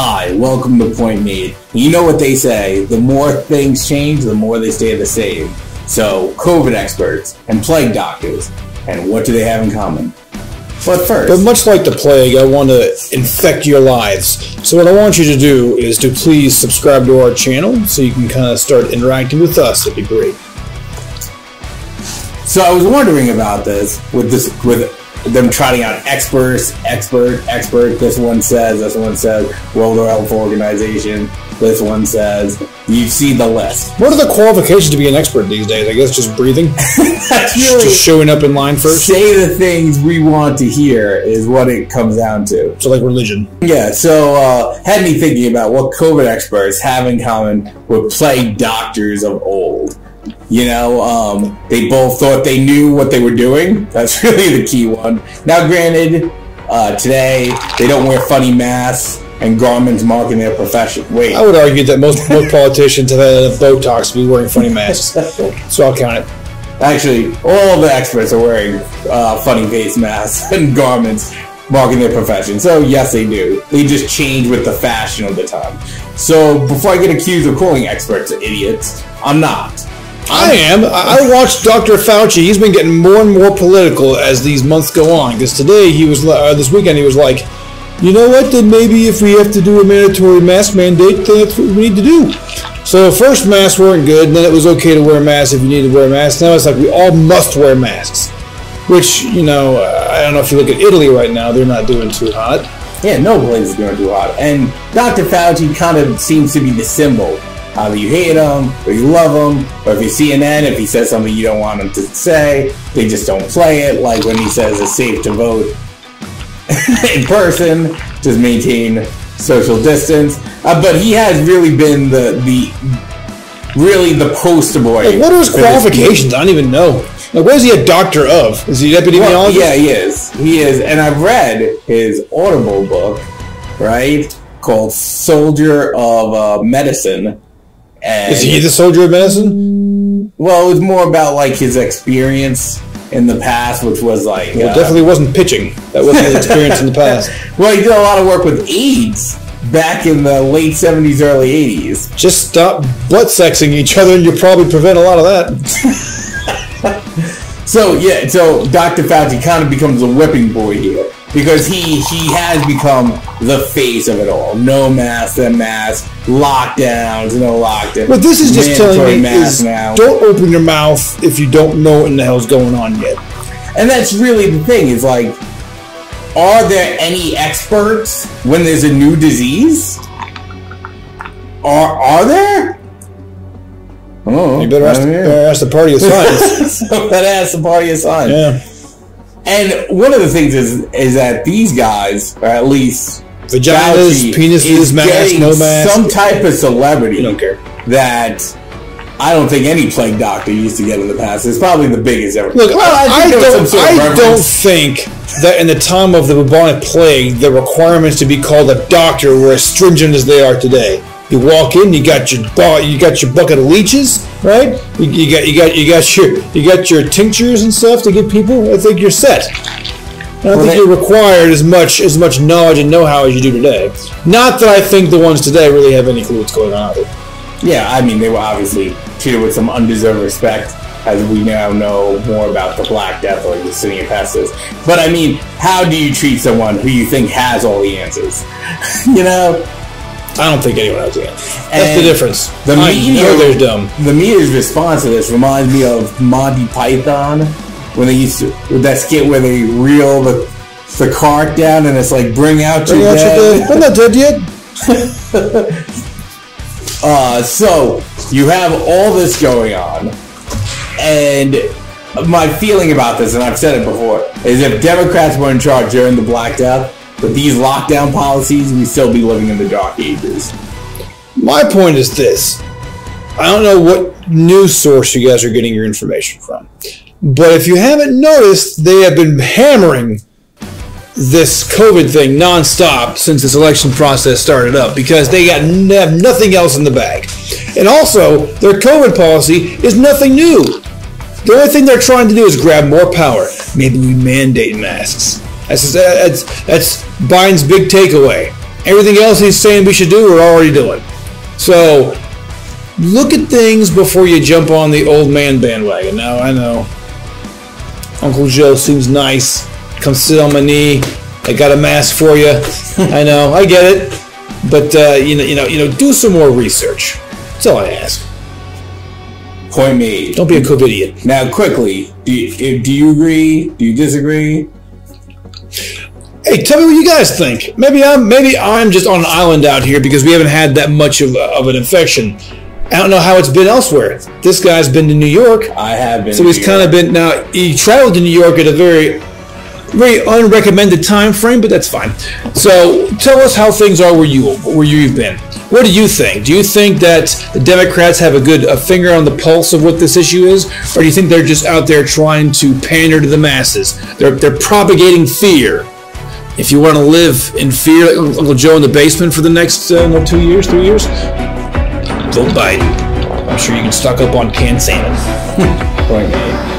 Hi, welcome to Point Made. You know what they say, the more things change, the more they stay the same. So, COVID experts and plague doctors, and what do they have in common? But first... But much like the plague, I want to infect your lives. So what I want you to do is to please subscribe to our channel so you can kind of start interacting with us. That'd be great. So I was wondering about this, with them trotting out expert. This one says World Health Organization. This one says, you see the list. What are the qualifications to be an expert these days? I guess just breathing? That's really, just showing up in line first? Say the things we want to hear is what it comes down to. So like religion. Yeah, so had me thinking about what COVID experts have in common with plague doctors of old. You know, they both thought they knew what they were doing. That's really the key one. Now, granted, today they don't wear funny masks and garments marking their profession. Wait. I would argue that most politicians have had Botox to be wearing funny masks. So I'll count it. Actually, all the experts are wearing funny face masks and garments marking their profession. So yes, they do. They just change with the fashion of the time. So before I get accused of calling experts idiots, I'm not. I am. I watched Dr. Fauci. He's been getting more and more political as these months go on. Because today he was, this weekend he was like, you know what? Then maybe if we have to do a mandatory mask mandate, then that's what we need to do. So first masks weren't good, and then it was okay to wear masks if you need to wear masks. Now it's like we all must wear masks. Which, you know, I don't know if you look at Italy right now, they're not doing too hot. Yeah, no place is doing too hot. And Dr. Fauci kind of seems to be the symbol. Either you hate him, or you love him, or if you CNN, if he says something you don't want him to say, they just don't play it, like when he says it's safe to vote in person, just maintain social distance. But he has really been the poster boy. Like, what are his qualifications? I don't even know. Like, what is he a doctor of? Is he an epidemiologist? Well, yeah, he is. He is, and I've read his Audible book, right, called Soldier of Medicine. And is he the soldier of medicine? Well, it was more about like his experience in the past, which was like... Well, it definitely wasn't pitching. That wasn't his experience in the past. Well, he did a lot of work with AIDS back in the late 70s, early 80s. Just stop butt-sexing each other and you'll probably prevent a lot of that. So Dr. Fauci kind of becomes a whipping boy here. Because he has become the face of it all. No mask, then mask, lockdowns, no lockdown. What this is just telling me is now. Don't open your mouth if you don't know what in the hell's going on yet. And that's really the thing, is like, are there any experts when there's a new disease? Are there? Oh, you better ask the party of science. So better ask the party of science. Yeah. And one of the things is that these guys, or at least vaginas, penises, masks, no masks, some type of celebrity. You don't care. That I don't think any plague doctor used to get in the past. It's probably the biggest ever. Look, I don't think that in the time of the bubonic plague, the requirements to be called a doctor were as stringent as they are today. You walk in, you got your bucket of leeches, right? You got your tinctures and stuff to give people. I think you're set. I don't think you're required as much knowledge and know-how as you do today. Not that I think the ones today really have any clue what's going on either. Yeah, I mean, they were obviously treated with some undeserved respect, as we now know more about the Black Death or the Sinian Pestis. But I mean, how do you treat someone who you think has all the answers? You know? I don't think anyone has the answer. That's the difference. The media's response to this reminds me of Monty Python, when they used to, with that skit where they reel the cart down and it's like, bring out your dead. I'm not dead yet. So you have all this going on, and my feeling about this, and I've said it before, is if Democrats were in charge during the Black Death, with these lockdown policies, we'd still be living in the dark ages. My point is this. I don't know what news source you guys are getting your information from. But if you haven't noticed, they have been hammering this COVID thing nonstop since this election process started up because they have nothing else in the bag. And also, their COVID policy is nothing new. The only thing they're trying to do is grab more power. Maybe we mandate masks. That's Biden's big takeaway. Everything else he's saying we should do, we're already doing. So look at things before you jump on the old man bandwagon. Now, I know Uncle Joe seems nice. Come sit on my knee. I got a mask for you. I know, I get it. But do some more research. That's all I ask. Point made. Don't be a COVIDiot. Now, quickly, do you agree? Do you disagree? Hey, tell me what you guys think. Maybe I'm just on an island out here because we haven't had that much of an infection. I don't know how it's been elsewhere. This guy's been to New York. I have been. So he's kind of been. Now he traveled to New York at a very, very unrecommended time frame, but that's fine. So tell us how things are where you've been. What do you think? Do you think that the Democrats have a finger on the pulse of what this issue is, or do you think they're just out there trying to pander to the masses? They're propagating fear. If you want to live in fear, like Uncle Joe in the basement for the next 2 years, 3 years, vote Biden. I'm sure you can stock up on canned salmon. Point made.